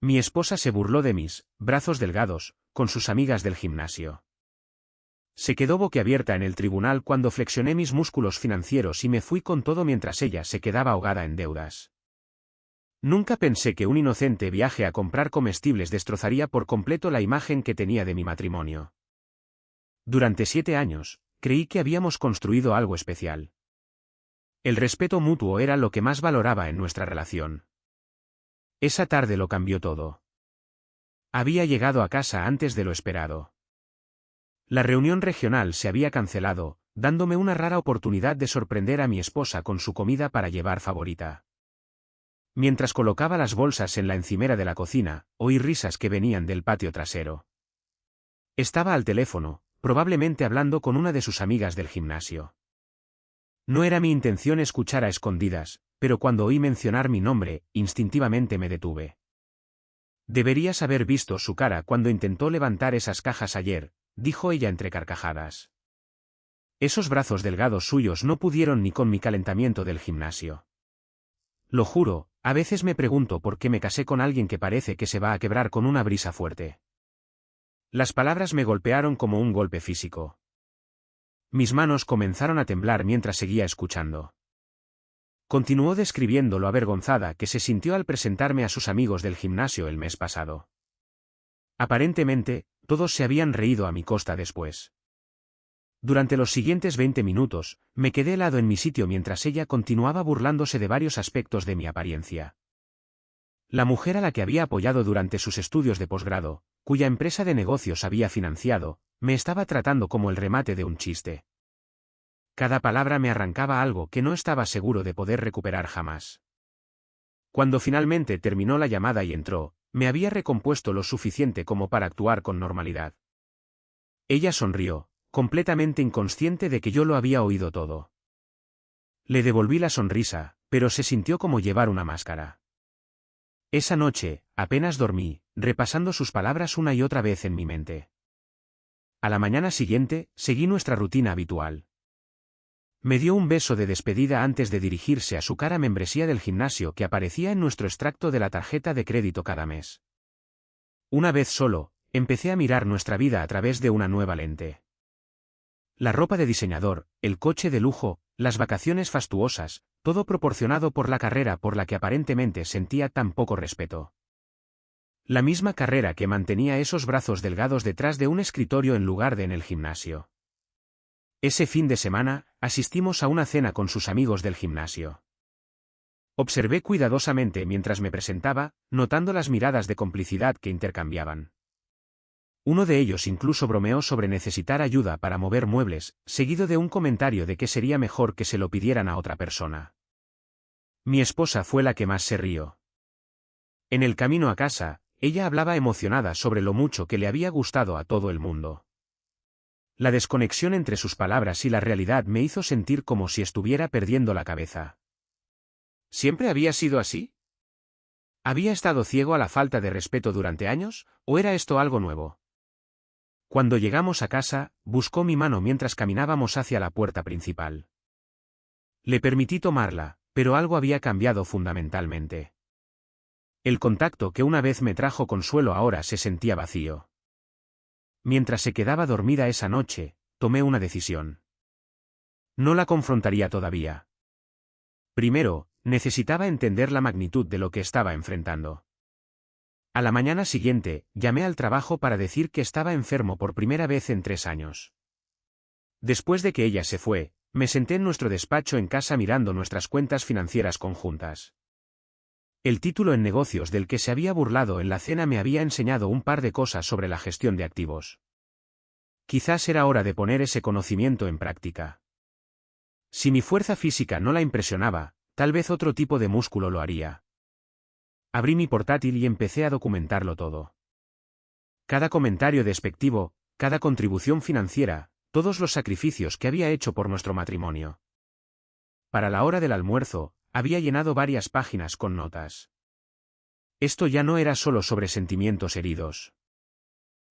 Mi esposa se burló de mis brazos delgados, con sus amigas del gimnasio. Se quedó boquiabierta en el tribunal cuando flexioné mis músculos financieros y me fui con todo mientras ella se quedaba ahogada en deudas. Nunca pensé que un inocente viaje a comprar comestibles destrozaría por completo la imagen que tenía de mi matrimonio. Durante 7 años, creí que habíamos construido algo especial. El respeto mutuo era lo que más valoraba en nuestra relación. Esa tarde lo cambió todo. Había llegado a casa antes de lo esperado. La reunión regional se había cancelado, dándome una rara oportunidad de sorprender a mi esposa con su comida para llevar favorita. Mientras colocaba las bolsas en la encimera de la cocina, oí risas que venían del patio trasero. Estaba al teléfono, probablemente hablando con una de sus amigas del gimnasio. No era mi intención escuchar a escondidas, pero cuando oí mencionar mi nombre, instintivamente me detuve. Deberías haber visto su cara cuando intentó levantar esas cajas ayer, dijo ella entre carcajadas. Esos brazos delgados suyos no pudieron ni con mi calentamiento del gimnasio. Lo juro, a veces me pregunto por qué me casé con alguien que parece que se va a quebrar con una brisa fuerte. Las palabras me golpearon como un golpe físico. Mis manos comenzaron a temblar mientras seguía escuchando. Continuó describiendo lo avergonzada que se sintió al presentarme a sus amigos del gimnasio el mes pasado. Aparentemente, todos se habían reído a mi costa después. Durante los siguientes 20 minutos, me quedé helado en mi sitio mientras ella continuaba burlándose de varios aspectos de mi apariencia. La mujer a la que había apoyado durante sus estudios de posgrado, cuya empresa de negocios había financiado, me estaba tratando como el remate de un chiste. Cada palabra me arrancaba algo que no estaba seguro de poder recuperar jamás. Cuando finalmente terminó la llamada y entró, me había recompuesto lo suficiente como para actuar con normalidad. Ella sonrió, completamente inconsciente de que yo lo había oído todo. Le devolví la sonrisa, pero se sintió como llevar una máscara. Esa noche, apenas dormí, repasando sus palabras una y otra vez en mi mente. A la mañana siguiente, seguí nuestra rutina habitual. Me dio un beso de despedida antes de dirigirse a su cara membresía del gimnasio que aparecía en nuestro extracto de la tarjeta de crédito cada mes. Una vez solo, empecé a mirar nuestra vida a través de una nueva lente. La ropa de diseñador, el coche de lujo, las vacaciones fastuosas, todo proporcionado por la carrera por la que aparentemente sentía tan poco respeto. La misma carrera que mantenía esos brazos delgados detrás de un escritorio en lugar de en el gimnasio. Ese fin de semana, asistimos a una cena con sus amigos del gimnasio. Observé cuidadosamente mientras me presentaba, notando las miradas de complicidad que intercambiaban. Uno de ellos incluso bromeó sobre necesitar ayuda para mover muebles, seguido de un comentario de que sería mejor que se lo pidieran a otra persona. Mi esposa fue la que más se rió. En el camino a casa, ella hablaba emocionada sobre lo mucho que le había gustado a todo el mundo. La desconexión entre sus palabras y la realidad me hizo sentir como si estuviera perdiendo la cabeza. ¿Siempre había sido así? ¿Había estado ciego a la falta de respeto durante años, o era esto algo nuevo? Cuando llegamos a casa, buscó mi mano mientras caminábamos hacia la puerta principal. Le permití tomarla, pero algo había cambiado fundamentalmente. El contacto que una vez me trajo consuelo ahora se sentía vacío. Mientras se quedaba dormida esa noche, tomé una decisión. No la confrontaría todavía. Primero, necesitaba entender la magnitud de lo que estaba enfrentando. A la mañana siguiente, llamé al trabajo para decir que estaba enfermo por primera vez en 3 años. Después de que ella se fue, me senté en nuestro despacho en casa mirando nuestras cuentas financieras conjuntas. El título en negocios del que se había burlado en la cena me había enseñado un par de cosas sobre la gestión de activos. Quizás era hora de poner ese conocimiento en práctica. Si mi fuerza física no la impresionaba, tal vez otro tipo de músculo lo haría. Abrí mi portátil y empecé a documentarlo todo. Cada comentario despectivo, cada contribución financiera, todos los sacrificios que había hecho por nuestro matrimonio. Para la hora del almuerzo, había llenado varias páginas con notas. Esto ya no era solo sobre sentimientos heridos.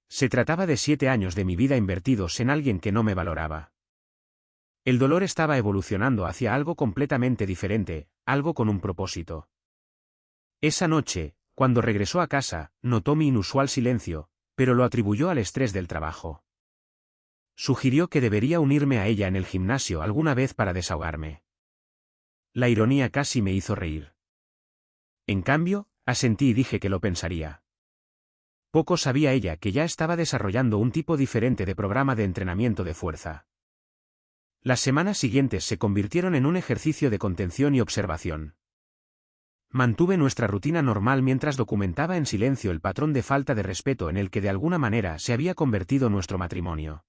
Se trataba de 7 años de mi vida invertidos en alguien que no me valoraba. El dolor estaba evolucionando hacia algo completamente diferente, algo con un propósito. Esa noche, Cuando regresó a casa, notó mi inusual silencio, pero lo atribuyó al estrés del trabajo. Sugirió que debería unirme a ella en el gimnasio alguna vez para desahogarme. La ironía casi me hizo reír. En cambio, asentí y dije que lo pensaría. Poco sabía ella que ya estaba desarrollando un tipo diferente de programa de entrenamiento de fuerza. Las semanas siguientes se convirtieron en un ejercicio de contención y observación. Mantuve nuestra rutina normal mientras documentaba en silencio el patrón de falta de respeto en el que de alguna manera se había convertido nuestro matrimonio.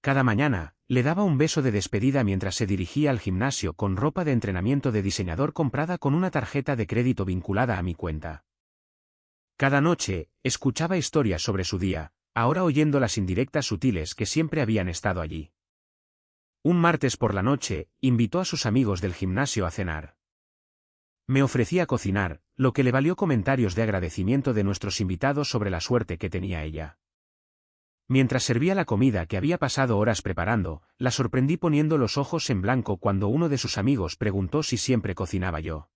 Cada mañana, le daba un beso de despedida mientras se dirigía al gimnasio con ropa de entrenamiento de diseñador comprada con una tarjeta de crédito vinculada a mi cuenta. Cada noche, escuchaba historias sobre su día, ahora oyendo las indirectas sutiles que siempre habían estado allí. Un martes por la noche, invitó a sus amigos del gimnasio a cenar. Me ofrecía cocinar, lo que le valió comentarios de agradecimiento de nuestros invitados sobre la suerte que tenía ella. Mientras servía la comida que había pasado horas preparando, la sorprendí poniendo los ojos en blanco cuando uno de sus amigos preguntó si siempre cocinaba yo.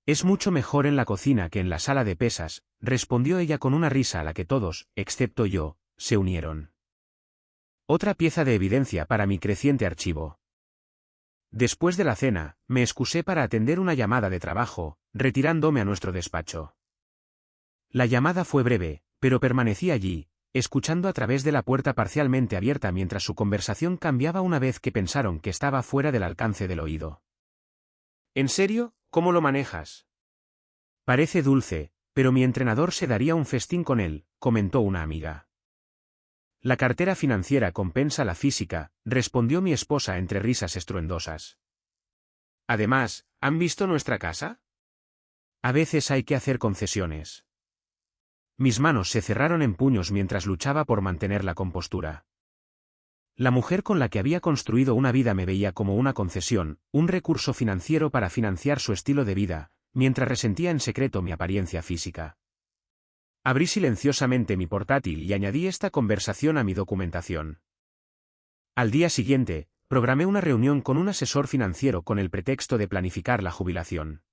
Es mucho mejor en la cocina que en la sala de pesas, respondió ella con una risa a la que todos, excepto yo, se unieron. Otra pieza de evidencia para mi creciente archivo. Después de la cena, me excusé para atender una llamada de trabajo, retirándome a nuestro despacho. La llamada fue breve, pero permanecí allí, escuchando a través de la puerta parcialmente abierta mientras su conversación cambiaba una vez que pensaron que estaba fuera del alcance del oído. ¿En serio? ¿Cómo lo manejas? Parece dulce, pero mi entrenador se daría un festín con él, comentó una amiga. La cartera financiera compensa la física, respondió mi esposa entre risas estruendosas. Además, ¿han visto nuestra casa? A veces hay que hacer concesiones. Mis manos se cerraron en puños mientras luchaba por mantener la compostura. La mujer con la que había construido una vida me veía como una concesión, un recurso financiero para financiar su estilo de vida, mientras resentía en secreto mi apariencia física. Abrí silenciosamente mi portátil y añadí esta conversación a mi documentación. Al día siguiente, programé una reunión con un asesor financiero con el pretexto de planificar la jubilación.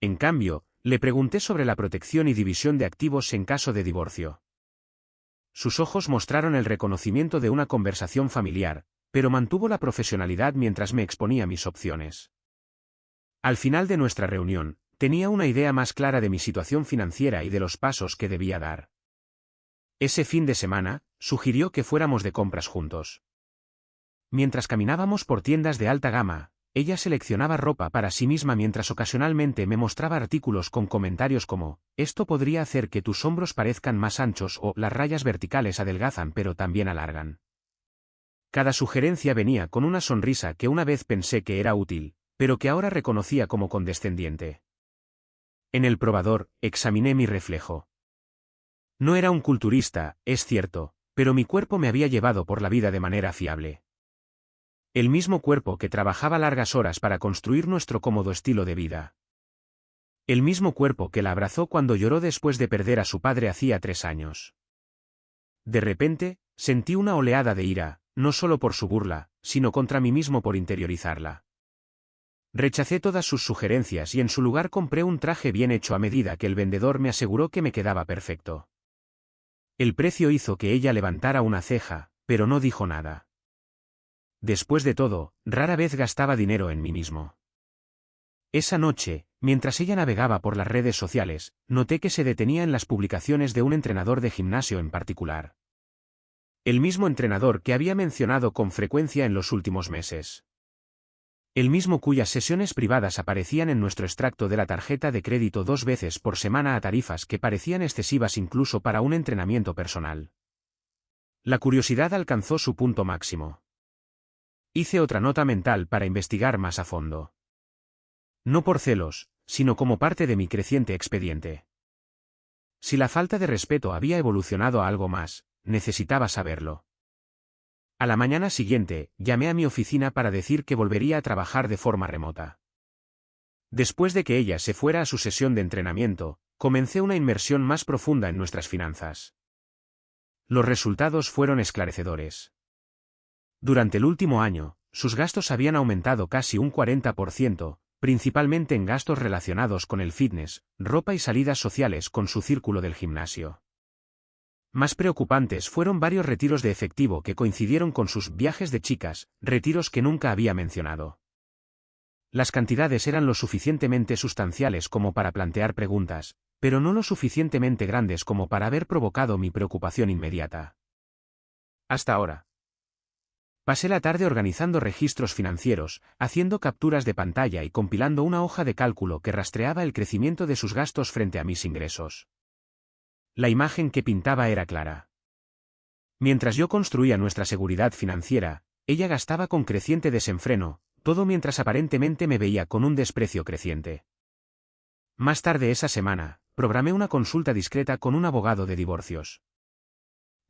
En cambio, le pregunté sobre la protección y división de activos en caso de divorcio. Sus ojos mostraron el reconocimiento de una conversación familiar, pero mantuvo la profesionalidad mientras me exponía mis opciones. Al final de nuestra reunión, tenía una idea más clara de mi situación financiera y de los pasos que debía dar. Ese fin de semana, sugirió que fuéramos de compras juntos. Mientras caminábamos por tiendas de alta gama, ella seleccionaba ropa para sí misma mientras ocasionalmente me mostraba artículos con comentarios como, esto podría hacer que tus hombros parezcan más anchos o las rayas verticales adelgazan pero también alargan. Cada sugerencia venía con una sonrisa que una vez pensé que era útil, pero que ahora reconocía como condescendiente. En el probador, examiné mi reflejo. No era un culturista, es cierto, pero mi cuerpo me había llevado por la vida de manera fiable. El mismo cuerpo que trabajaba largas horas para construir nuestro cómodo estilo de vida. El mismo cuerpo que la abrazó cuando lloró después de perder a su padre hacía 3 años. De repente, sentí una oleada de ira, no solo por su burla, sino contra mí mismo por interiorizarla. Rechacé todas sus sugerencias y en su lugar compré un traje bien hecho a medida que el vendedor me aseguró que me quedaba perfecto. El precio hizo que ella levantara una ceja, pero no dijo nada. Después de todo, rara vez gastaba dinero en mí mismo. Esa noche, mientras ella navegaba por las redes sociales, noté que se detenía en las publicaciones de un entrenador de gimnasio en particular. El mismo entrenador que había mencionado con frecuencia en los últimos meses. El mismo cuyas sesiones privadas aparecían en nuestro extracto de la tarjeta de crédito 2 veces por semana a tarifas que parecían excesivas incluso para un entrenamiento personal. La curiosidad alcanzó su punto máximo. Hice otra nota mental para investigar más a fondo. No por celos, sino como parte de mi creciente expediente. Si la falta de respeto había evolucionado a algo más, necesitaba saberlo. A la mañana siguiente, llamé a mi oficina para decir que volvería a trabajar de forma remota. Después de que ella se fuera a su sesión de entrenamiento, comencé una inmersión más profunda en nuestras finanzas. Los resultados fueron esclarecedores. Durante el último año, sus gastos habían aumentado casi un 40%, principalmente en gastos relacionados con el fitness, ropa y salidas sociales con su círculo del gimnasio. Más preocupantes fueron varios retiros de efectivo que coincidieron con sus viajes de chicas, retiros que nunca había mencionado. Las cantidades eran lo suficientemente sustanciales como para plantear preguntas, pero no lo suficientemente grandes como para haber provocado mi preocupación inmediata. Hasta ahora. Pasé la tarde organizando registros financieros, haciendo capturas de pantalla y compilando una hoja de cálculo que rastreaba el crecimiento de sus gastos frente a mis ingresos. La imagen que pintaba era clara. Mientras yo construía nuestra seguridad financiera, ella gastaba con creciente desenfreno, todo mientras aparentemente me veía con un desprecio creciente. Más tarde esa semana, programé una consulta discreta con un abogado de divorcios.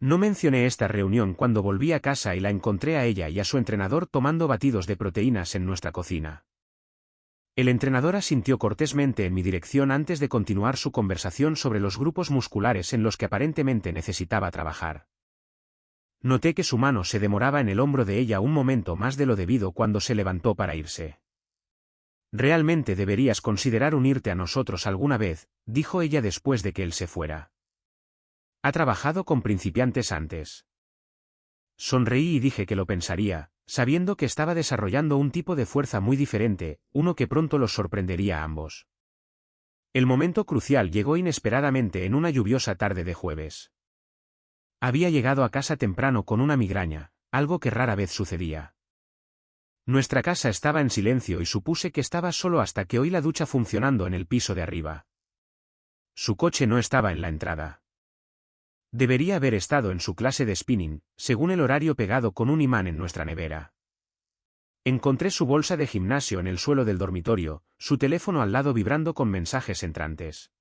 No mencioné esta reunión cuando volví a casa y la encontré a ella y a su entrenador tomando batidos de proteínas en nuestra cocina. El entrenador asintió cortésmente en mi dirección antes de continuar su conversación sobre los grupos musculares en los que aparentemente necesitaba trabajar. Noté que su mano se demoraba en el hombro de ella un momento más de lo debido cuando se levantó para irse. «Realmente deberías considerar unirte a nosotros alguna vez», dijo ella después de que él se fuera. «¿Ha trabajado con principiantes antes?» Sonreí y dije que lo pensaría, sabiendo que estaba desarrollando un tipo de fuerza muy diferente, uno que pronto los sorprendería a ambos. El momento crucial llegó inesperadamente en una lluviosa tarde de jueves. Había llegado a casa temprano con una migraña, algo que rara vez sucedía. Nuestra casa estaba en silencio y supuse que estaba solo hasta que oí la ducha funcionando en el piso de arriba. Su coche no estaba en la entrada. Debería haber estado en su clase de spinning, según el horario pegado con un imán en nuestra nevera. Encontré su bolsa de gimnasio en el suelo del dormitorio, su teléfono al lado vibrando con mensajes entrantes.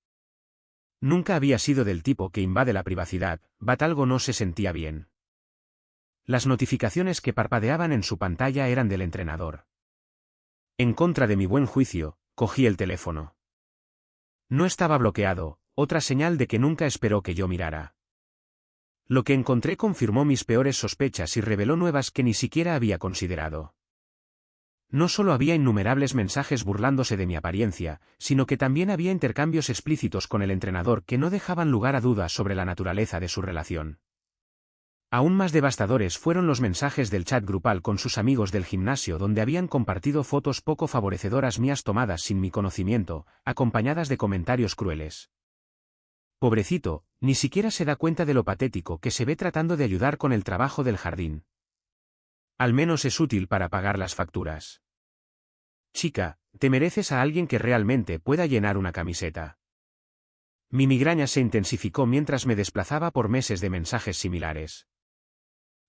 Nunca había sido del tipo que invade la privacidad, algo no se sentía bien. Las notificaciones que parpadeaban en su pantalla eran del entrenador. En contra de mi buen juicio, cogí el teléfono. No estaba bloqueado, otra señal de que nunca esperó que yo mirara. Lo que encontré confirmó mis peores sospechas y reveló nuevas que ni siquiera había considerado. No solo había innumerables mensajes burlándose de mi apariencia, sino que también había intercambios explícitos con el entrenador que no dejaban lugar a dudas sobre la naturaleza de su relación. Aún más devastadores fueron los mensajes del chat grupal con sus amigos del gimnasio donde habían compartido fotos poco favorecedoras mías tomadas sin mi conocimiento, acompañadas de comentarios crueles. Pobrecito, ni siquiera se da cuenta de lo patético que se ve tratando de ayudar con el trabajo del jardín. Al menos es útil para pagar las facturas. Chica, te mereces a alguien que realmente pueda llenar una camiseta. Mi migraña se intensificó mientras me desplazaba por meses de mensajes similares.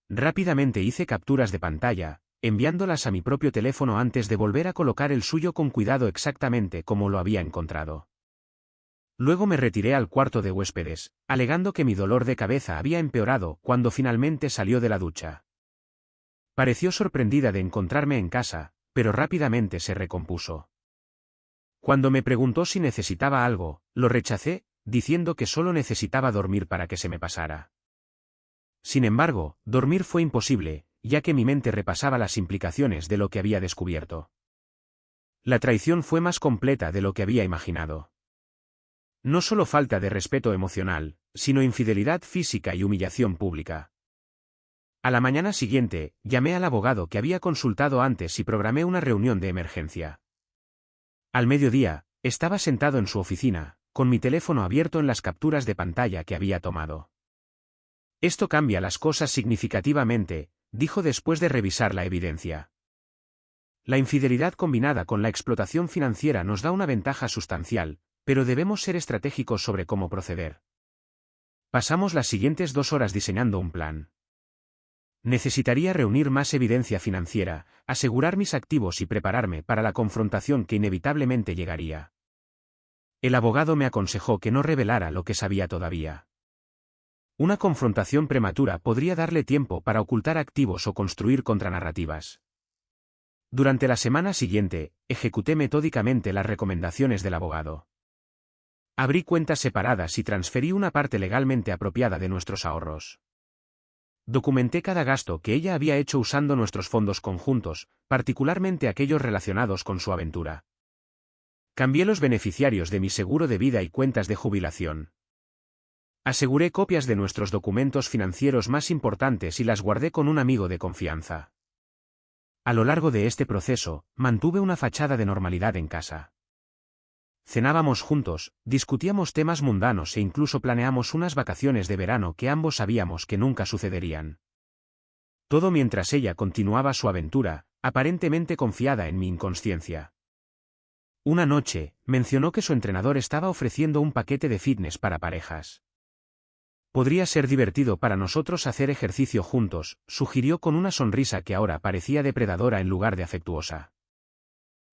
Rápidamente hice capturas de pantalla, enviándolas a mi propio teléfono antes de volver a colocar el suyo con cuidado exactamente como lo había encontrado. Luego me retiré al cuarto de huéspedes, alegando que mi dolor de cabeza había empeorado cuando finalmente salió de la ducha. Pareció sorprendida de encontrarme en casa, pero rápidamente se recompuso. Cuando me preguntó si necesitaba algo, lo rechacé, diciendo que solo necesitaba dormir para que se me pasara. Sin embargo, dormir fue imposible, ya que mi mente repasaba las implicaciones de lo que había descubierto. La traición fue más completa de lo que había imaginado. No solo falta de respeto emocional, sino infidelidad física y humillación pública. A la mañana siguiente, llamé al abogado que había consultado antes y programé una reunión de emergencia. Al mediodía, estaba sentado en su oficina, con mi teléfono abierto en las capturas de pantalla que había tomado. Esto cambia las cosas significativamente, dijo después de revisar la evidencia. La infidelidad combinada con la explotación financiera nos da una ventaja sustancial, pero debemos ser estratégicos sobre cómo proceder. Pasamos las siguientes 2 horas diseñando un plan. Necesitaría reunir más evidencia financiera, asegurar mis activos y prepararme para la confrontación que inevitablemente llegaría. El abogado me aconsejó que no revelara lo que sabía todavía. Una confrontación prematura podría darle tiempo para ocultar activos o construir contranarrativas. Durante la semana siguiente, ejecuté metódicamente las recomendaciones del abogado. Abrí cuentas separadas y transferí una parte legalmente apropiada de nuestros ahorros. Documenté cada gasto que ella había hecho usando nuestros fondos conjuntos, particularmente aquellos relacionados con su aventura. Cambié los beneficiarios de mi seguro de vida y cuentas de jubilación. Aseguré copias de nuestros documentos financieros más importantes y las guardé con un amigo de confianza. A lo largo de este proceso, mantuve una fachada de normalidad en casa. Cenábamos juntos, discutíamos temas mundanos e incluso planeamos unas vacaciones de verano que ambos sabíamos que nunca sucederían. Todo mientras ella continuaba su aventura, aparentemente confiada en mi inconsciencia. Una noche, mencionó que su entrenador estaba ofreciendo un paquete de fitness para parejas. Podría ser divertido para nosotros hacer ejercicio juntos, sugirió con una sonrisa que ahora parecía depredadora en lugar de afectuosa.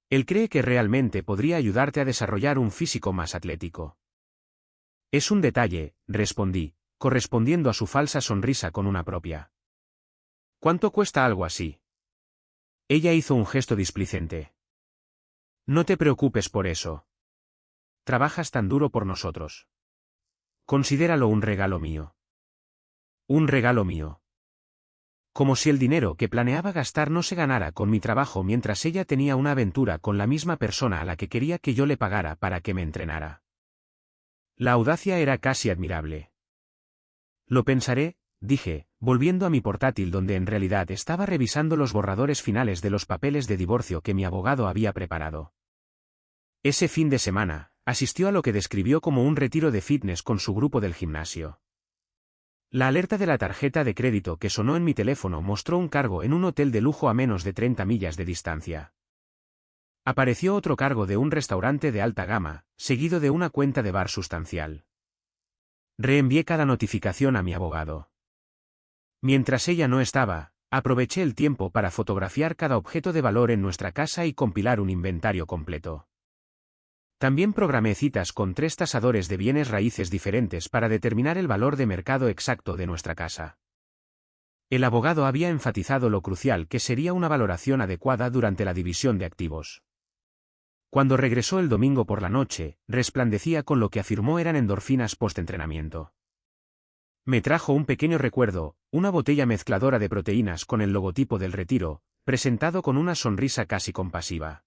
Él cree que realmente podría ayudarte a desarrollar un físico más atlético. Es un detalle, respondí, correspondiendo a su falsa sonrisa con una propia. ¿Cuánto cuesta algo así? Ella hizo un gesto displicente. No te preocupes por eso. Trabajas tan duro por nosotros. Considéralo un regalo mío. Un regalo mío. Como si el dinero que planeaba gastar no se ganara con mi trabajo mientras ella tenía una aventura con la misma persona a la que quería que yo le pagara para que me entrenara. La audacia era casi admirable. Lo pensaré, dije, volviendo a mi portátil donde en realidad estaba revisando los borradores finales de los papeles de divorcio que mi abogado había preparado. Ese fin de semana, asistió a lo que describió como un retiro de fitness con su grupo del gimnasio. La alerta de la tarjeta de crédito que sonó en mi teléfono mostró un cargo en un hotel de lujo a menos de 30 millas de distancia. Apareció otro cargo de un restaurante de alta gama, seguido de una cuenta de bar sustancial. Reenvié cada notificación a mi abogado. Mientras ella no estaba, aproveché el tiempo para fotografiar cada objeto de valor en nuestra casa y compilar un inventario completo. También programé citas con 3 tasadores de bienes raíces diferentes para determinar el valor de mercado exacto de nuestra casa. El abogado había enfatizado lo crucial que sería una valoración adecuada durante la división de activos. Cuando regresó el domingo por la noche, resplandecía con lo que afirmó eran endorfinas post-entrenamiento. Me trajo un pequeño recuerdo, una botella mezcladora de proteínas con el logotipo del retiro, presentado con una sonrisa casi compasiva.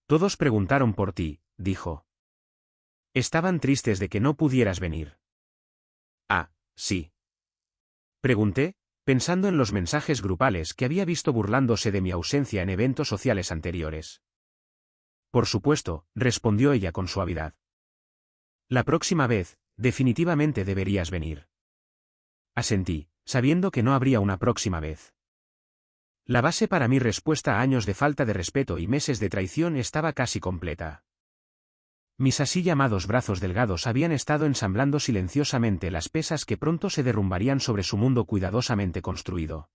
Todos preguntaron por ti, dijo. Estaban tristes de que no pudieras venir. Ah, sí. Pregunté, pensando en los mensajes grupales que había visto burlándose de mi ausencia en eventos sociales anteriores. Por supuesto, respondió ella con suavidad. La próxima vez, definitivamente deberías venir. Asentí, sabiendo que no habría una próxima vez. La base para mi respuesta a años de falta de respeto y meses de traición estaba casi completa. Mis así llamados brazos delgados habían estado ensamblando silenciosamente las pesas que pronto se derrumbarían sobre su mundo cuidadosamente construido.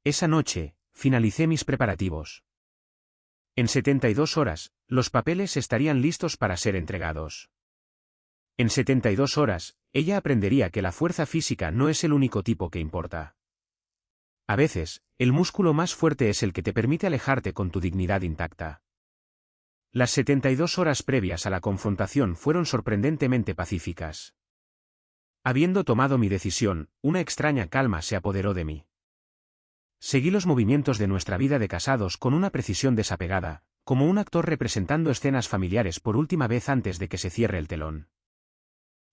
Esa noche, finalicé mis preparativos. En 72 horas, los papeles estarían listos para ser entregados. En 72 horas, ella aprendería que la fuerza física no es el único tipo que importa. A veces, el músculo más fuerte es el que te permite alejarte con tu dignidad intacta. Las 72 horas previas a la confrontación fueron sorprendentemente pacíficas. Habiendo tomado mi decisión, una extraña calma se apoderó de mí. Seguí los movimientos de nuestra vida de casados con una precisión desapegada, como un actor representando escenas familiares por última vez antes de que se cierre el telón.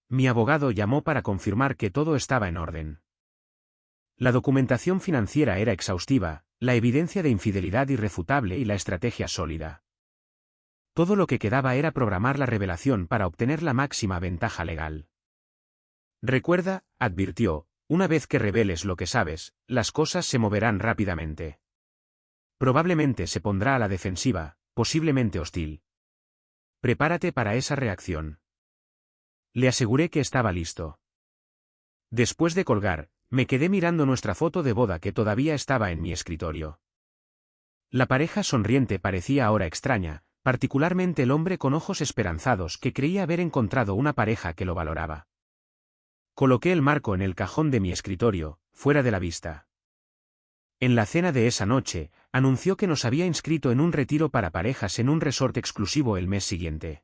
Mi abogado llamó para confirmar que todo estaba en orden. La documentación financiera era exhaustiva, la evidencia de infidelidad irrefutable y la estrategia sólida. Todo lo que quedaba era programar la revelación para obtener la máxima ventaja legal. Recuerda, advirtió, una vez que reveles lo que sabes, las cosas se moverán rápidamente. Probablemente se pondrá a la defensiva, posiblemente hostil. Prepárate para esa reacción. Le aseguré que estaba listo. Después de colgar, me quedé mirando nuestra foto de boda que todavía estaba en mi escritorio. La pareja sonriente parecía ahora extraña, particularmente el hombre con ojos esperanzados que creía haber encontrado una pareja que lo valoraba. Coloqué el marco en el cajón de mi escritorio, fuera de la vista. En la cena de esa noche, anunció que nos había inscrito en un retiro para parejas en un resort exclusivo el mes siguiente.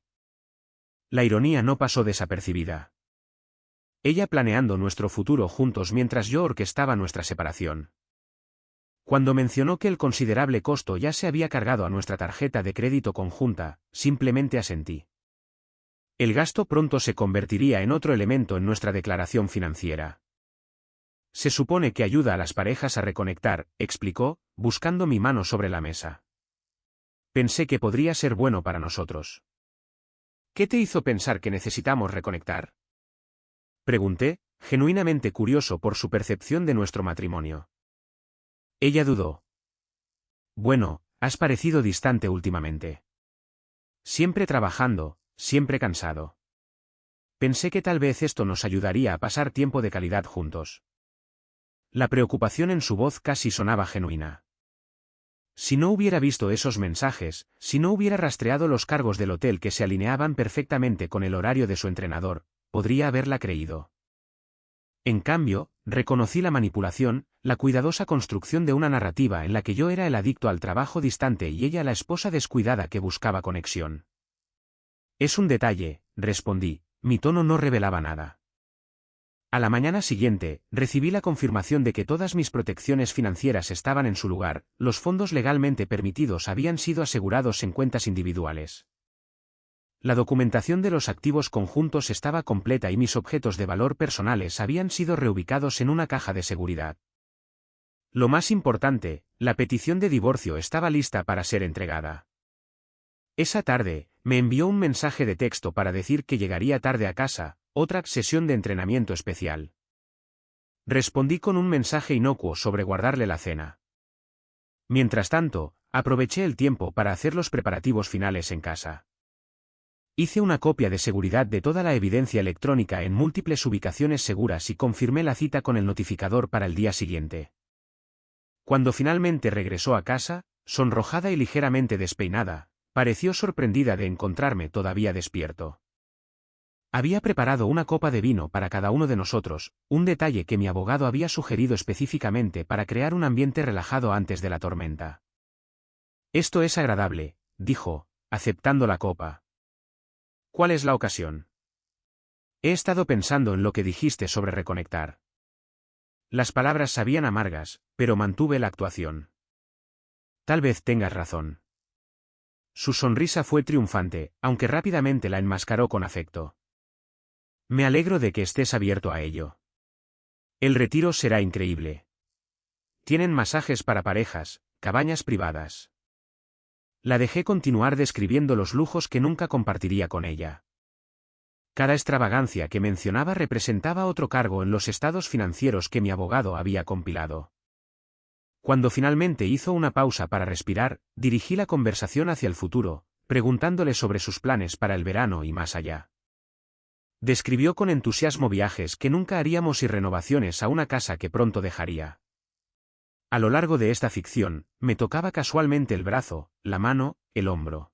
La ironía no pasó desapercibida. Ella planeando nuestro futuro juntos mientras yo orquestaba nuestra separación. Cuando mencionó que el considerable costo ya se había cargado a nuestra tarjeta de crédito conjunta, simplemente asentí. El gasto pronto se convertiría en otro elemento en nuestra declaración financiera. Se supone que ayuda a las parejas a reconectar, explicó, buscando mi mano sobre la mesa. Pensé que podría ser bueno para nosotros. ¿Qué te hizo pensar que necesitamos reconectar? Pregunté, genuinamente curioso por su percepción de nuestro matrimonio. Ella dudó. Bueno, has parecido distante últimamente. Siempre trabajando, siempre cansado. Pensé que tal vez esto nos ayudaría a pasar tiempo de calidad juntos. La preocupación en su voz casi sonaba genuina. Si no hubiera visto esos mensajes, si no hubiera rastreado los cargos del hotel que se alineaban perfectamente con el horario de su entrenador, podría haberla creído. En cambio, reconocí la manipulación, la cuidadosa construcción de una narrativa en la que yo era el adicto al trabajo distante y ella la esposa descuidada que buscaba conexión. Es un detalle, respondí, mi tono no revelaba nada. A la mañana siguiente, recibí la confirmación de que todas mis protecciones financieras estaban en su lugar, los fondos legalmente permitidos habían sido asegurados en cuentas individuales. La documentación de los activos conjuntos estaba completa y mis objetos de valor personales habían sido reubicados en una caja de seguridad. Lo más importante, la petición de divorcio estaba lista para ser entregada. Esa tarde, me envió un mensaje de texto para decir que llegaría tarde a casa, otra sesión de entrenamiento especial. Respondí con un mensaje inocuo sobre guardarle la cena. Mientras tanto, aproveché el tiempo para hacer los preparativos finales en casa. Hice una copia de seguridad de toda la evidencia electrónica en múltiples ubicaciones seguras y confirmé la cita con el notificador para el día siguiente. Cuando finalmente regresó a casa, sonrojada y ligeramente despeinada, pareció sorprendida de encontrarme todavía despierto. Había preparado una copa de vino para cada uno de nosotros, un detalle que mi abogado había sugerido específicamente para crear un ambiente relajado antes de la tormenta. Esto es agradable, dijo, aceptando la copa. ¿Cuál es la ocasión? He estado pensando en lo que dijiste sobre reconectar. Las palabras sabían amargas, pero mantuve la actuación. Tal vez tengas razón. Su sonrisa fue triunfante, aunque rápidamente la enmascaró con afecto. Me alegro de que estés abierto a ello. El retiro será increíble. Tienen masajes para parejas, cabañas privadas. La dejé continuar describiendo los lujos que nunca compartiría con ella. Cada extravagancia que mencionaba representaba otro cargo en los estados financieros que mi abogado había compilado. Cuando finalmente hizo una pausa para respirar, dirigí la conversación hacia el futuro, preguntándole sobre sus planes para el verano y más allá. Describió con entusiasmo viajes que nunca haríamos y renovaciones a una casa que pronto dejaría. A lo largo de esta ficción, me tocaba casualmente el brazo, la mano, el hombro.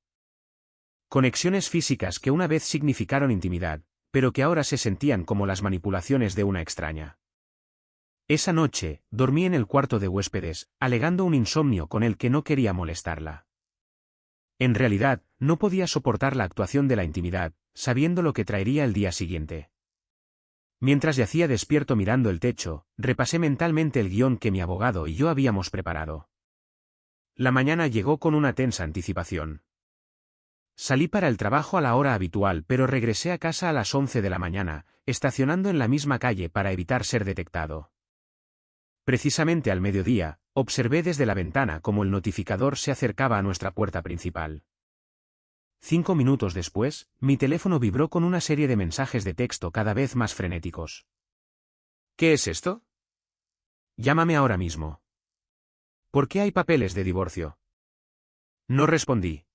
Conexiones físicas que una vez significaron intimidad, pero que ahora se sentían como las manipulaciones de una extraña. Esa noche, dormí en el cuarto de huéspedes, alegando un insomnio con el que no quería molestarla. En realidad, no podía soportar la actuación de la intimidad, sabiendo lo que traería el día siguiente. Mientras yacía despierto mirando el techo, repasé mentalmente el guión que mi abogado y yo habíamos preparado. La mañana llegó con una tensa anticipación. Salí para el trabajo a la hora habitual, pero regresé a casa a las 11 de la mañana, estacionando en la misma calle para evitar ser detectado. Precisamente al mediodía, observé desde la ventana cómo el notificador se acercaba a nuestra puerta principal. 5 minutos después, mi teléfono vibró con una serie de mensajes de texto cada vez más frenéticos. ¿Qué es esto? Llámame ahora mismo. ¿Por qué hay papeles de divorcio? No respondí.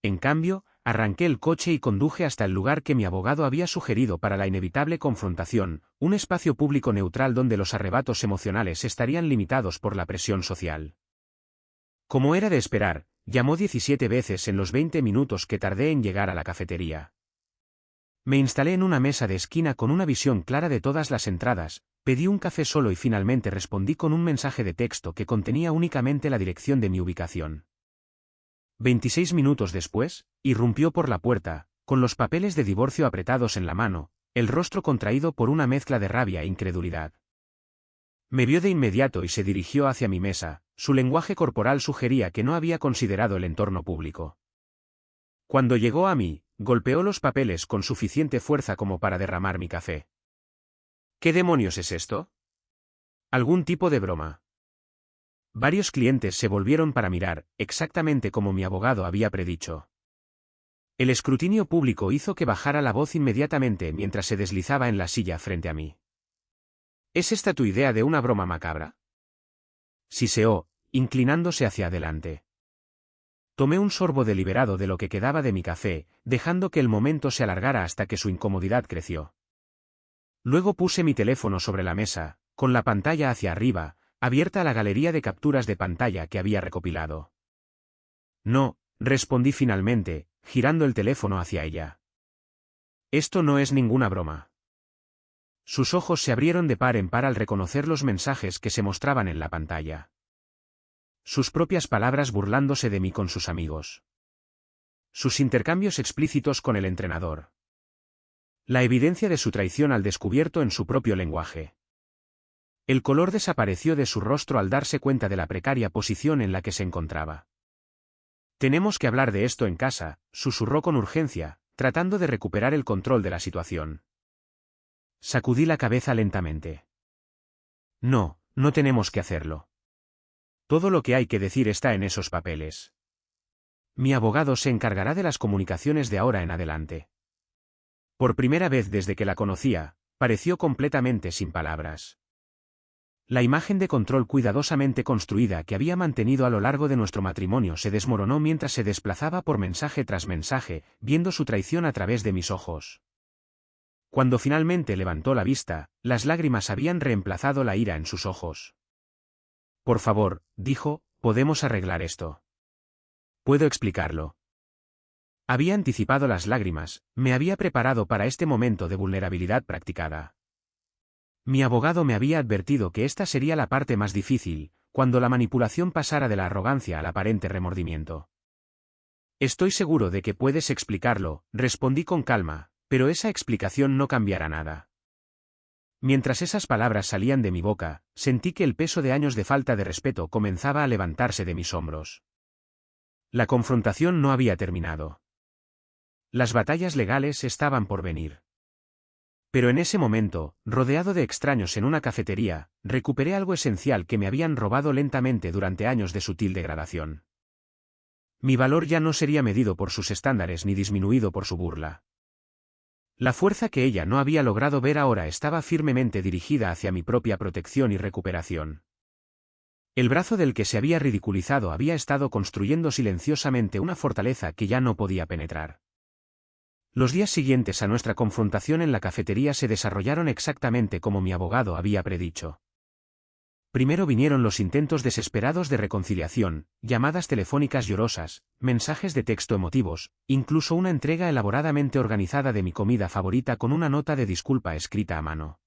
En cambio, arranqué el coche y conduje hasta el lugar que mi abogado había sugerido para la inevitable confrontación, un espacio público neutral donde los arrebatos emocionales estarían limitados por la presión social. Como era de esperar, llamó 17 veces en los 20 minutos que tardé en llegar a la cafetería. Me instalé en una mesa de esquina con una visión clara de todas las entradas, pedí un café solo y finalmente respondí con un mensaje de texto que contenía únicamente la dirección de mi ubicación. 26 minutos después, irrumpió por la puerta, con los papeles de divorcio apretados en la mano, el rostro contraído por una mezcla de rabia e incredulidad. Me vio de inmediato y se dirigió hacia mi mesa, su lenguaje corporal sugería que no había considerado el entorno público. Cuando llegó a mí, golpeó los papeles con suficiente fuerza como para derramar mi café. ¿Qué demonios es esto? ¿Algún tipo de broma? Varios clientes se volvieron para mirar, exactamente como mi abogado había predicho. El escrutinio público hizo que bajara la voz inmediatamente mientras se deslizaba en la silla frente a mí. ¿Es esta tu idea de una broma macabra? Siseó, inclinándose hacia adelante. Tomé un sorbo deliberado de lo que quedaba de mi café, dejando que el momento se alargara hasta que su incomodidad creció. Luego puse mi teléfono sobre la mesa, con la pantalla hacia arriba, abierta a la galería de capturas de pantalla que había recopilado. No, respondí finalmente, girando el teléfono hacia ella. Esto no es ninguna broma. Sus ojos se abrieron de par en par al reconocer los mensajes que se mostraban en la pantalla. Sus propias palabras burlándose de mí con sus amigos. Sus intercambios explícitos con el entrenador. La evidencia de su traición al descubierto en su propio lenguaje. El color desapareció de su rostro al darse cuenta de la precaria posición en la que se encontraba. Tenemos que hablar de esto en casa, susurró con urgencia, tratando de recuperar el control de la situación. Sacudí la cabeza lentamente. No, no tenemos que hacerlo. Todo lo que hay que decir está en esos papeles. Mi abogado se encargará de las comunicaciones de ahora en adelante. Por primera vez desde que la conocía, pareció completamente sin palabras. La imagen de control cuidadosamente construida que había mantenido a lo largo de nuestro matrimonio se desmoronó mientras se desplazaba por mensaje tras mensaje, viendo su traición a través de mis ojos. Cuando finalmente levantó la vista, las lágrimas habían reemplazado la ira en sus ojos. Por favor, dijo, podemos arreglar esto. Puedo explicarlo. Había anticipado las lágrimas, me había preparado para este momento de vulnerabilidad practicada. Mi abogado me había advertido que esta sería la parte más difícil, cuando la manipulación pasara de la arrogancia al aparente remordimiento. Estoy seguro de que puedes explicarlo, respondí con calma, pero esa explicación no cambiará nada. Mientras esas palabras salían de mi boca, sentí que el peso de años de falta de respeto comenzaba a levantarse de mis hombros. La confrontación no había terminado. Las batallas legales estaban por venir. Pero en ese momento, rodeado de extraños en una cafetería, recuperé algo esencial que me habían robado lentamente durante años de sutil degradación. Mi valor ya no sería medido por sus estándares ni disminuido por su burla. La fuerza que ella no había logrado ver ahora estaba firmemente dirigida hacia mi propia protección y recuperación. El brazo del que se había ridiculizado había estado construyendo silenciosamente una fortaleza que ya no podía penetrar. Los días siguientes a nuestra confrontación en la cafetería se desarrollaron exactamente como mi abogado había predicho. Primero vinieron los intentos desesperados de reconciliación, llamadas telefónicas llorosas, mensajes de texto emotivos, incluso una entrega elaboradamente organizada de mi comida favorita con una nota de disculpa escrita a mano.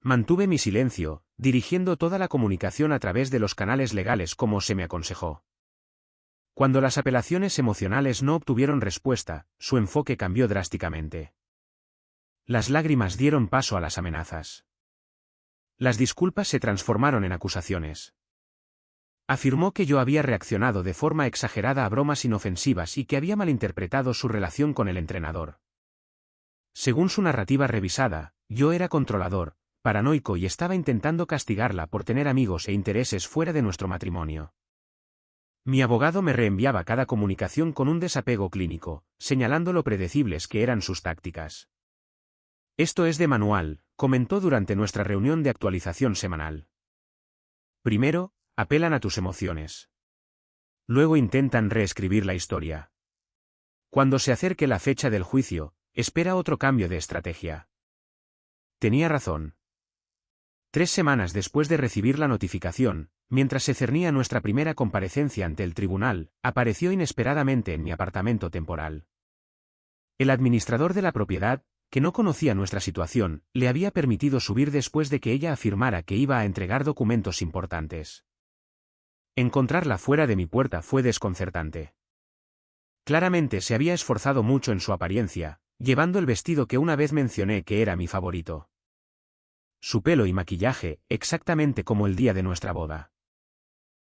Mantuve mi silencio, dirigiendo toda la comunicación a través de los canales legales como se me aconsejó. Cuando las apelaciones emocionales no obtuvieron respuesta, su enfoque cambió drásticamente. Las lágrimas dieron paso a las amenazas. Las disculpas se transformaron en acusaciones. Afirmó que yo había reaccionado de forma exagerada a bromas inofensivas y que había malinterpretado su relación con el entrenador. Según su narrativa revisada, yo era controlador, paranoico y estaba intentando castigarla por tener amigos e intereses fuera de nuestro matrimonio. Mi abogado me reenviaba cada comunicación con un desapego clínico, señalando lo predecibles que eran sus tácticas. Esto es de manual, comentó durante nuestra reunión de actualización semanal. Primero, apelan a tus emociones. Luego intentan reescribir la historia. Cuando se acerque la fecha del juicio, espera otro cambio de estrategia. Tenía razón. 3 semanas después de recibir la notificación, mientras se cernía nuestra primera comparecencia ante el tribunal, apareció inesperadamente en mi apartamento temporal. El administrador de la propiedad, que no conocía nuestra situación, le había permitido subir después de que ella afirmara que iba a entregar documentos importantes. Encontrarla fuera de mi puerta fue desconcertante. Claramente se había esforzado mucho en su apariencia, llevando el vestido que una vez mencioné que era mi favorito. su pelo y maquillaje, exactamente como el día de nuestra boda.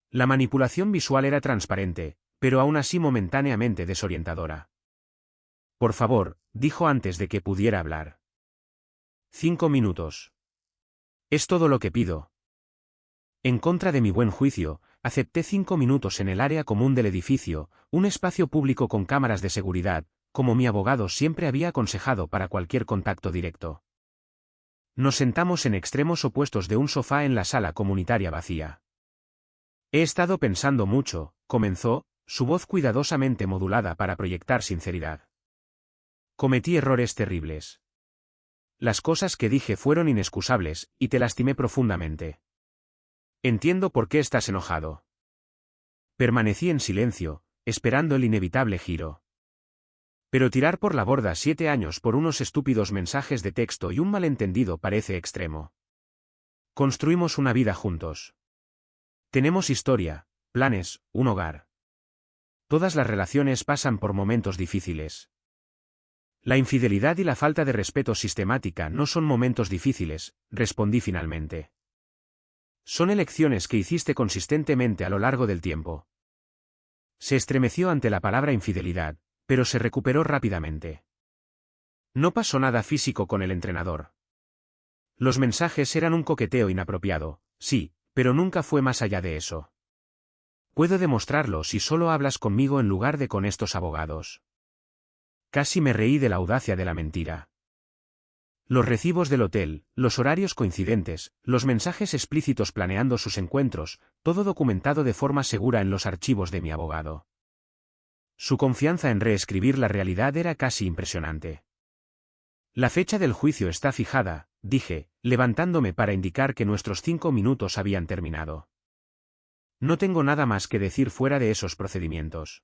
La manipulación visual era transparente, pero aún así momentáneamente desorientadora. Por favor, dijo antes de que pudiera hablar. 5 minutos. Es todo lo que pido. En contra de mi buen juicio, acepté 5 minutos en el área común del edificio, un espacio público con cámaras de seguridad, como mi abogado siempre había aconsejado para cualquier contacto directo. Nos sentamos en extremos opuestos de un sofá en la sala comunitaria vacía. He estado pensando mucho, comenzó, su voz cuidadosamente modulada para proyectar sinceridad. Cometí errores terribles. Las cosas que dije fueron inexcusables, y te lastimé profundamente. Entiendo por qué estás enojado. Permanecí en silencio, esperando el inevitable giro. Pero tirar por la borda 7 años por unos estúpidos mensajes de texto y un malentendido parece extremo. Construimos una vida juntos. Tenemos historia, planes, un hogar. Todas las relaciones pasan por momentos difíciles. La infidelidad y la falta de respeto sistemática no son momentos difíciles, respondí finalmente. Son elecciones que hiciste consistentemente a lo largo del tiempo. Se estremeció ante la palabra infidelidad, pero se recuperó rápidamente. No pasó nada físico con el entrenador. Los mensajes eran un coqueteo inapropiado, sí, pero nunca fue más allá de eso. Puedo demostrarlo si solo hablas conmigo en lugar de con estos abogados. Casi me reí de la audacia de la mentira. Los recibos del hotel, los horarios coincidentes, los mensajes explícitos planeando sus encuentros, todo documentado de forma segura en los archivos de mi abogado. Su confianza en reescribir la realidad era casi impresionante. La fecha del juicio está fijada, dije, levantándome para indicar que nuestros 5 minutos habían terminado. No tengo nada más que decir fuera de esos procedimientos.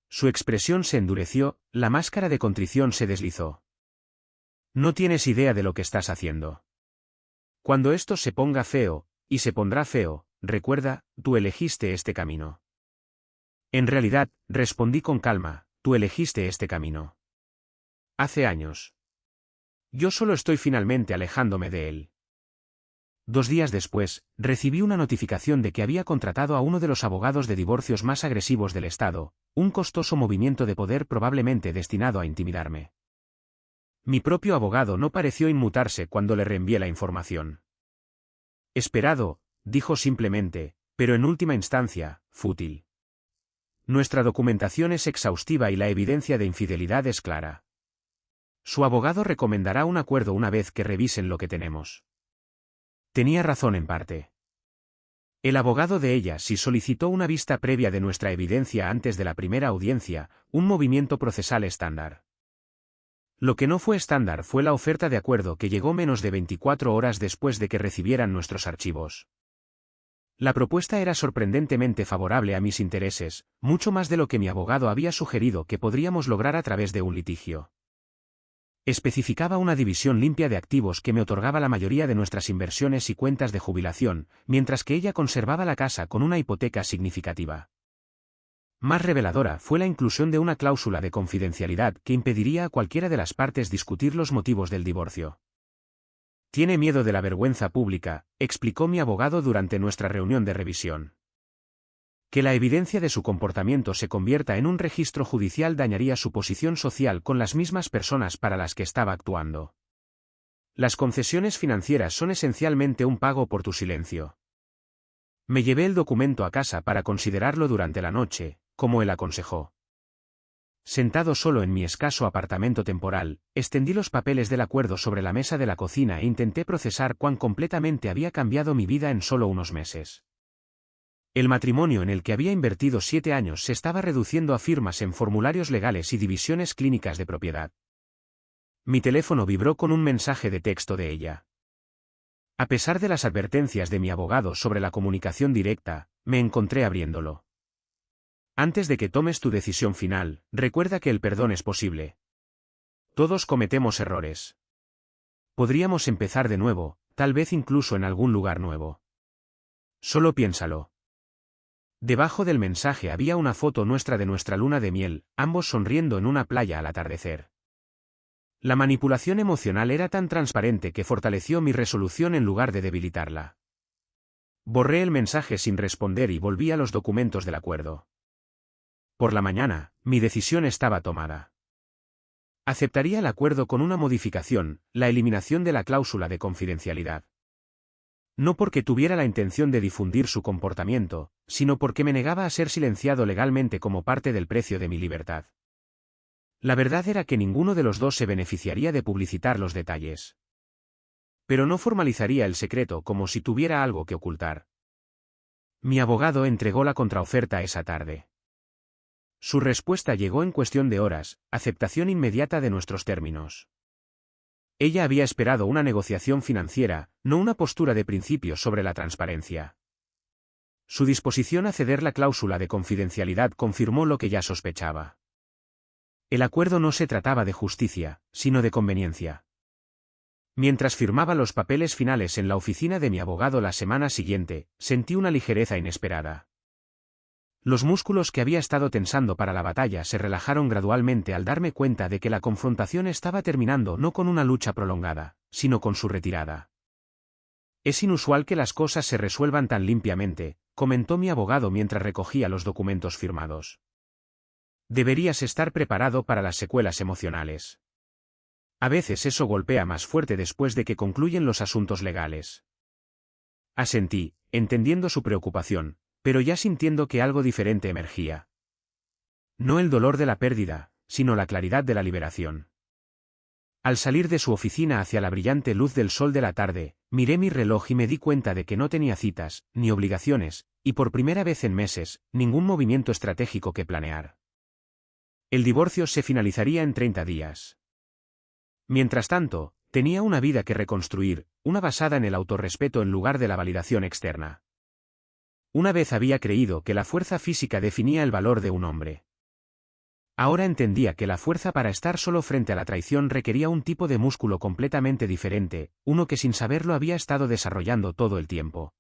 Su expresión se endureció, la máscara de contrición se deslizó. No tienes idea de lo que estás haciendo. Cuando esto se ponga feo, y se pondrá feo, recuerda, tú elegiste este camino. En realidad, respondí con calma, tú elegiste este camino. Hace años. Yo solo estoy finalmente alejándome de él. 2 días después, recibí una notificación de que había contratado a uno de los abogados de divorcios más agresivos del Estado, un costoso movimiento de poder probablemente destinado a intimidarme. Mi propio abogado no pareció inmutarse cuando le reenvié la información. Esperado, dijo simplemente, pero en última instancia, fútil. Nuestra documentación es exhaustiva y la evidencia de infidelidad es clara. Su abogado recomendará un acuerdo una vez que revisen lo que tenemos. Tenía razón en parte. El abogado de ella sí solicitó una vista previa de nuestra evidencia antes de la primera audiencia, un movimiento procesal estándar. Lo que no fue estándar fue la oferta de acuerdo que llegó menos de 24 horas después de que recibieran nuestros archivos. La propuesta era sorprendentemente favorable a mis intereses, mucho más de lo que mi abogado había sugerido que podríamos lograr a través de un litigio. Especificaba una división limpia de activos que me otorgaba la mayoría de nuestras inversiones y cuentas de jubilación, mientras que ella conservaba la casa con una hipoteca significativa. Más reveladora fue la inclusión de una cláusula de confidencialidad que impediría a cualquiera de las partes discutir los motivos del divorcio. Tiene miedo de la vergüenza pública, explicó mi abogado durante nuestra reunión de revisión. Que la evidencia de su comportamiento se convierta en un registro judicial dañaría su posición social con las mismas personas para las que estaba actuando. Las concesiones financieras son esencialmente un pago por tu silencio. Me llevé el documento a casa para considerarlo durante la noche, como él aconsejó. Sentado solo en mi escaso apartamento temporal, extendí los papeles del acuerdo sobre la mesa de la cocina e intenté procesar cuán completamente había cambiado mi vida en solo unos meses. El matrimonio en el que había invertido 7 años se estaba reduciendo a firmas en formularios legales y divisiones clínicas de propiedad. Mi teléfono vibró con un mensaje de texto de ella. A pesar de las advertencias de mi abogado sobre la comunicación directa, me encontré abriéndolo. Antes de que tomes tu decisión final, recuerda que el perdón es posible. Todos cometemos errores. Podríamos empezar de nuevo, tal vez incluso en algún lugar nuevo. Solo piénsalo. Debajo del mensaje había una foto nuestra de nuestra luna de miel, ambos sonriendo en una playa al atardecer. La manipulación emocional era tan transparente que fortaleció mi resolución en lugar de debilitarla. Borré el mensaje sin responder y volví a los documentos del acuerdo. Por la mañana, mi decisión estaba tomada. Aceptaría el acuerdo con una modificación, la eliminación de la cláusula de confidencialidad. No porque tuviera la intención de difundir su comportamiento, sino porque me negaba a ser silenciado legalmente como parte del precio de mi libertad. La verdad era que ninguno de los dos se beneficiaría de publicitar los detalles. Pero no formalizaría el secreto como si tuviera algo que ocultar. Mi abogado entregó la contraoferta esa tarde. Su respuesta llegó en cuestión de horas, aceptación inmediata de nuestros términos. Ella había esperado una negociación financiera, no una postura de principio sobre la transparencia. Su disposición a ceder la cláusula de confidencialidad confirmó lo que ya sospechaba. El acuerdo no se trataba de justicia, sino de conveniencia. Mientras firmaba los papeles finales en la oficina de mi abogado la semana siguiente, sentí una ligereza inesperada. Los músculos que había estado tensando para la batalla se relajaron gradualmente al darme cuenta de que la confrontación estaba terminando no con una lucha prolongada, sino con su retirada. Es inusual que las cosas se resuelvan tan limpiamente, comentó mi abogado mientras recogía los documentos firmados. Deberías estar preparado para las secuelas emocionales. A veces eso golpea más fuerte después de que concluyen los asuntos legales. Asentí, entendiendo su preocupación, pero ya sintiendo que algo diferente emergía. No el dolor de la pérdida, sino la claridad de la liberación. Al salir de su oficina hacia la brillante luz del sol de la tarde, miré mi reloj y me di cuenta de que no tenía citas, ni obligaciones, y por primera vez en meses, ningún movimiento estratégico que planear. El divorcio se finalizaría en 30 días. Mientras tanto, tenía una vida que reconstruir, una basada en el autorrespeto en lugar de la validación externa. Una vez había creído que la fuerza física definía el valor de un hombre. Ahora entendía que la fuerza para estar solo frente a la traición requería un tipo de músculo completamente diferente, uno que sin saberlo había estado desarrollando todo el tiempo.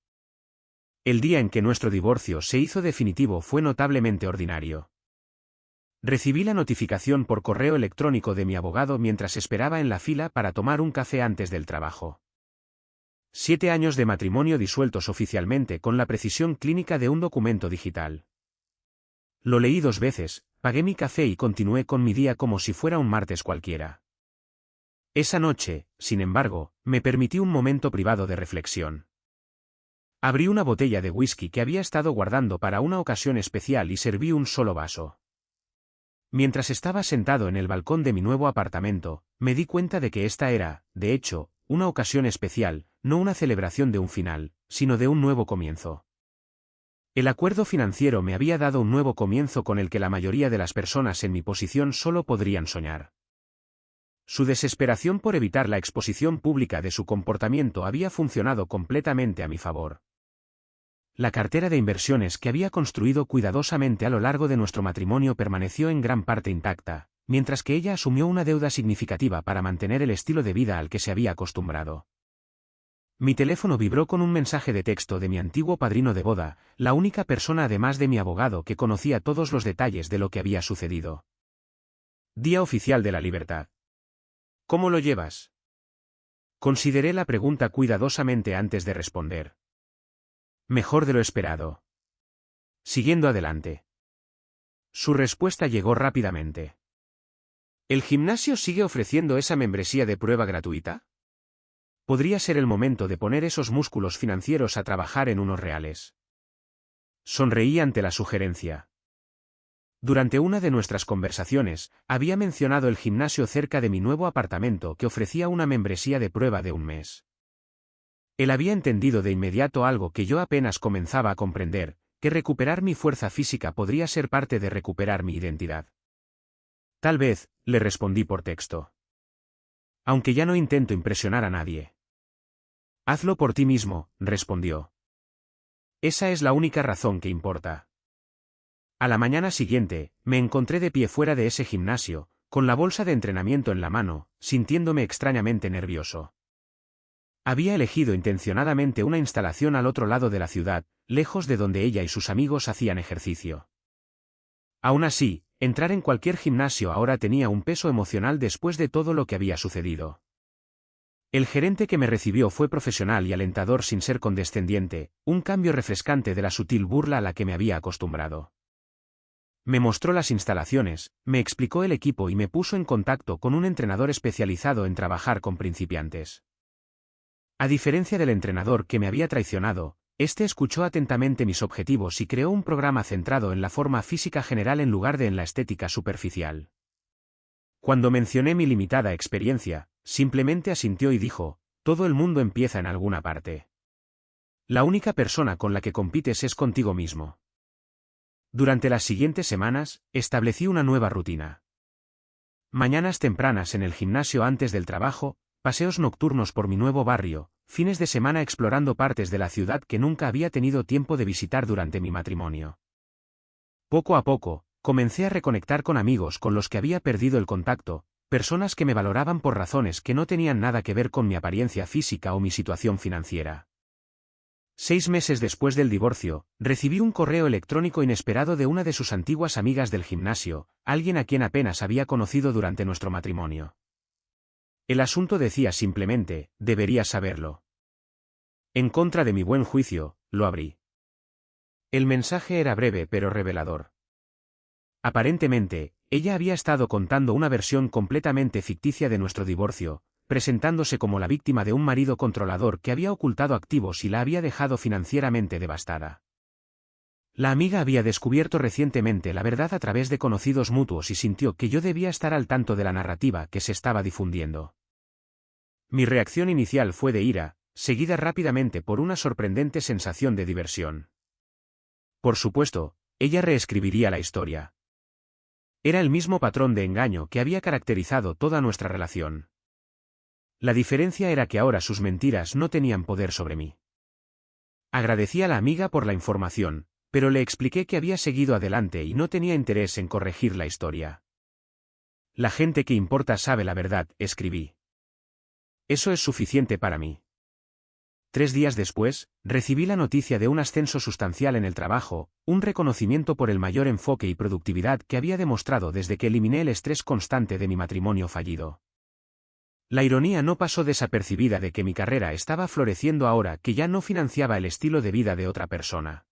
El día en que nuestro divorcio se hizo definitivo fue notablemente ordinario. Recibí la notificación por correo electrónico de mi abogado mientras esperaba en la fila para tomar un café antes del trabajo. 7 años de matrimonio disueltos oficialmente con la precisión clínica de un documento digital. Lo leí 2 veces, pagué mi café y continué con mi día como si fuera un martes cualquiera. Esa noche, sin embargo, me permití un momento privado de reflexión. Abrí una botella de whisky que había estado guardando para una ocasión especial y serví un solo vaso. Mientras estaba sentado en el balcón de mi nuevo apartamento, me di cuenta de que esta era, de hecho, una ocasión especial, no una celebración de un final, sino de un nuevo comienzo. El acuerdo financiero me había dado un nuevo comienzo con el que la mayoría de las personas en mi posición solo podrían soñar. Su desesperación por evitar la exposición pública de su comportamiento había funcionado completamente a mi favor. La cartera de inversiones que había construido cuidadosamente a lo largo de nuestro matrimonio permaneció en gran parte intacta, mientras que ella asumió una deuda significativa para mantener el estilo de vida al que se había acostumbrado. Mi teléfono vibró con un mensaje de texto de mi antiguo padrino de boda, la única persona además de mi abogado que conocía todos los detalles de lo que había sucedido. Día oficial de la libertad. ¿Cómo lo llevas? Consideré la pregunta cuidadosamente antes de responder. Mejor de lo esperado. Siguiendo adelante. Su respuesta llegó rápidamente. ¿El gimnasio sigue ofreciendo esa membresía de prueba gratuita? Podría ser el momento de poner esos músculos financieros a trabajar en unos reales. Sonreí ante la sugerencia. Durante una de nuestras conversaciones, había mencionado el gimnasio cerca de mi nuevo apartamento que ofrecía una membresía de prueba de un mes. Él había entendido de inmediato algo que yo apenas comenzaba a comprender, que recuperar mi fuerza física podría ser parte de recuperar mi identidad. Tal vez, le respondí por texto. Aunque ya no intento impresionar a nadie. Hazlo por ti mismo, respondió. Esa es la única razón que importa. A la mañana siguiente, me encontré de pie fuera de ese gimnasio, con la bolsa de entrenamiento en la mano, sintiéndome extrañamente nervioso. Había elegido intencionadamente una instalación al otro lado de la ciudad, lejos de donde ella y sus amigos hacían ejercicio. Aún así, entrar en cualquier gimnasio ahora tenía un peso emocional después de todo lo que había sucedido. El gerente que me recibió fue profesional y alentador sin ser condescendiente, un cambio refrescante de la sutil burla a la que me había acostumbrado. Me mostró las instalaciones, me explicó el equipo y me puso en contacto con un entrenador especializado en trabajar con principiantes. A diferencia del entrenador que me había traicionado, este escuchó atentamente mis objetivos y creó un programa centrado en la forma física general en lugar de en la estética superficial. Cuando mencioné mi limitada experiencia, simplemente asintió y dijo: todo el mundo empieza en alguna parte. La única persona con la que compites es contigo mismo. Durante las siguientes semanas, establecí una nueva rutina. Mañanas tempranas en el gimnasio antes del trabajo, paseos nocturnos por mi nuevo barrio, fines de semana explorando partes de la ciudad que nunca había tenido tiempo de visitar durante mi matrimonio. Poco a poco, comencé a reconectar con amigos con los que había perdido el contacto, personas que me valoraban por razones que no tenían nada que ver con mi apariencia física o mi situación financiera. 6 meses después del divorcio, recibí un correo electrónico inesperado de una de sus antiguas amigas del gimnasio, alguien a quien apenas había conocido durante nuestro matrimonio. El asunto decía simplemente: deberías saberlo. En contra de mi buen juicio, lo abrí. El mensaje era breve pero revelador. Aparentemente, ella había estado contando una versión completamente ficticia de nuestro divorcio, presentándose como la víctima de un marido controlador que había ocultado activos y la había dejado financieramente devastada. La amiga había descubierto recientemente la verdad a través de conocidos mutuos y sintió que yo debía estar al tanto de la narrativa que se estaba difundiendo. Mi reacción inicial fue de ira, seguida rápidamente por una sorprendente sensación de diversión. Por supuesto, ella reescribiría la historia. Era el mismo patrón de engaño que había caracterizado toda nuestra relación. La diferencia era que ahora sus mentiras no tenían poder sobre mí. Agradecí a la amiga por la información, pero le expliqué que había seguido adelante y no tenía interés en corregir la historia. La gente que importa sabe la verdad, escribí. Eso es suficiente para mí. 3 días después, recibí la noticia de un ascenso sustancial en el trabajo, un reconocimiento por el mayor enfoque y productividad que había demostrado desde que eliminé el estrés constante de mi matrimonio fallido. La ironía no pasó desapercibida de que mi carrera estaba floreciendo ahora que ya no financiaba el estilo de vida de otra persona.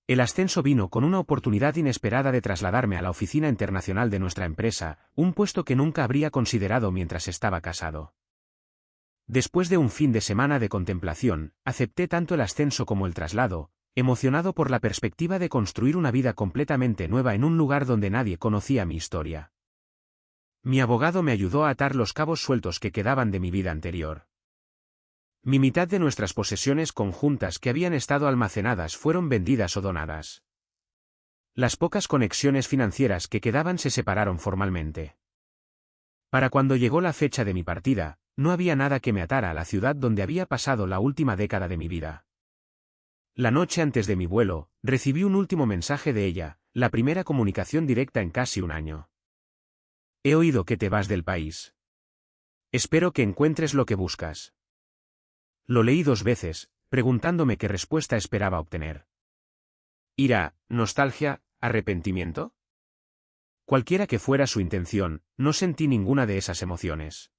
El ascenso vino con una oportunidad inesperada de trasladarme a la oficina internacional de nuestra empresa, un puesto que nunca habría considerado mientras estaba casado. Después de un fin de semana de contemplación, acepté tanto el ascenso como el traslado, emocionado por la perspectiva de construir una vida completamente nueva en un lugar donde nadie conocía mi historia. Mi abogado me ayudó a atar los cabos sueltos que quedaban de mi vida anterior. Mi mitad de nuestras posesiones conjuntas que habían estado almacenadas fueron vendidas o donadas. Las pocas conexiones financieras que quedaban se separaron formalmente. Para cuando llegó la fecha de mi partida, no había nada que me atara a la ciudad donde había pasado la última década de mi vida. La noche antes de mi vuelo, recibí un último mensaje de ella, la primera comunicación directa en casi un año. He oído que te vas del país. Espero que encuentres lo que buscas. Lo leí 2 veces, preguntándome qué respuesta esperaba obtener. ¿Ira, nostalgia, arrepentimiento? Cualquiera que fuera su intención, no sentí ninguna de esas emociones.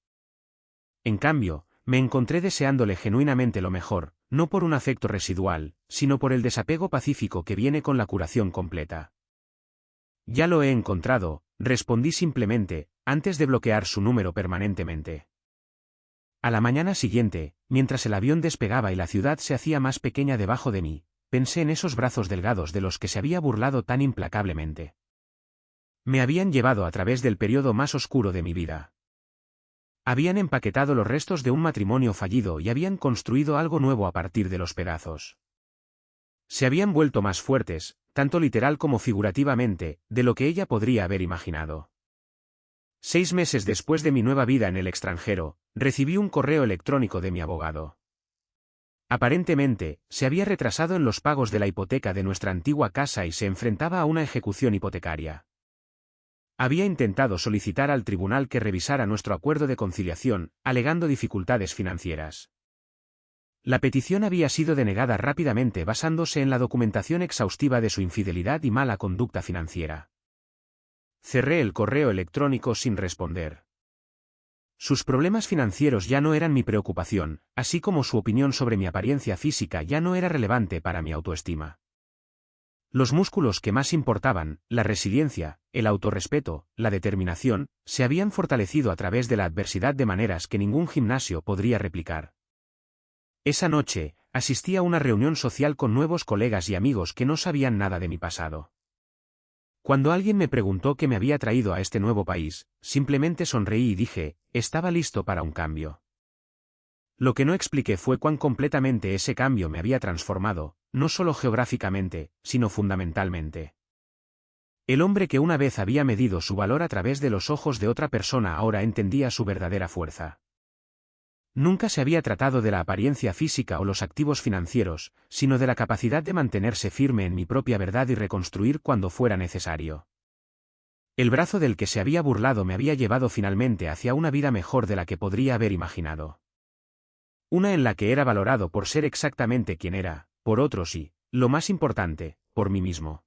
En cambio, me encontré deseándole genuinamente lo mejor, no por un afecto residual, sino por el desapego pacífico que viene con la curación completa. Ya lo he encontrado, respondí simplemente, antes de bloquear su número permanentemente. A la mañana siguiente, mientras el avión despegaba y la ciudad se hacía más pequeña debajo de mí, pensé en esos brazos delgados de los que se había burlado tan implacablemente. Me habían llevado a través del periodo más oscuro de mi vida. Habían empaquetado los restos de un matrimonio fallido y habían construido algo nuevo a partir de los pedazos. Se habían vuelto más fuertes, tanto literal como figurativamente, de lo que ella podría haber imaginado. 6 meses después de mi nueva vida en el extranjero, recibí un correo electrónico de mi abogado. Aparentemente, se había retrasado en los pagos de la hipoteca de nuestra antigua casa y se enfrentaba a una ejecución hipotecaria. Había intentado solicitar al tribunal que revisara nuestro acuerdo de conciliación, alegando dificultades financieras. La petición había sido denegada rápidamente basándose en la documentación exhaustiva de su infidelidad y mala conducta financiera. Cerré el correo electrónico sin responder. Sus problemas financieros ya no eran mi preocupación, así como su opinión sobre mi apariencia física ya no era relevante para mi autoestima. Los músculos que más importaban, la resiliencia, el autorrespeto, la determinación, se habían fortalecido a través de la adversidad de maneras que ningún gimnasio podría replicar. Esa noche, asistí a una reunión social con nuevos colegas y amigos que no sabían nada de mi pasado. Cuando alguien me preguntó qué me había traído a este nuevo país, simplemente sonreí y dije, estaba listo para un cambio. Lo que no expliqué fue cuán completamente ese cambio me había transformado, no solo geográficamente, sino fundamentalmente. El hombre que una vez había medido su valor a través de los ojos de otra persona ahora entendía su verdadera fuerza. Nunca se había tratado de la apariencia física o los activos financieros, sino de la capacidad de mantenerse firme en mi propia verdad y reconstruir cuando fuera necesario. El brazo del que se había burlado me había llevado finalmente hacia una vida mejor de la que podría haber imaginado. Una en la que era valorado por ser exactamente quien era, por otros y, lo más importante, por mí mismo.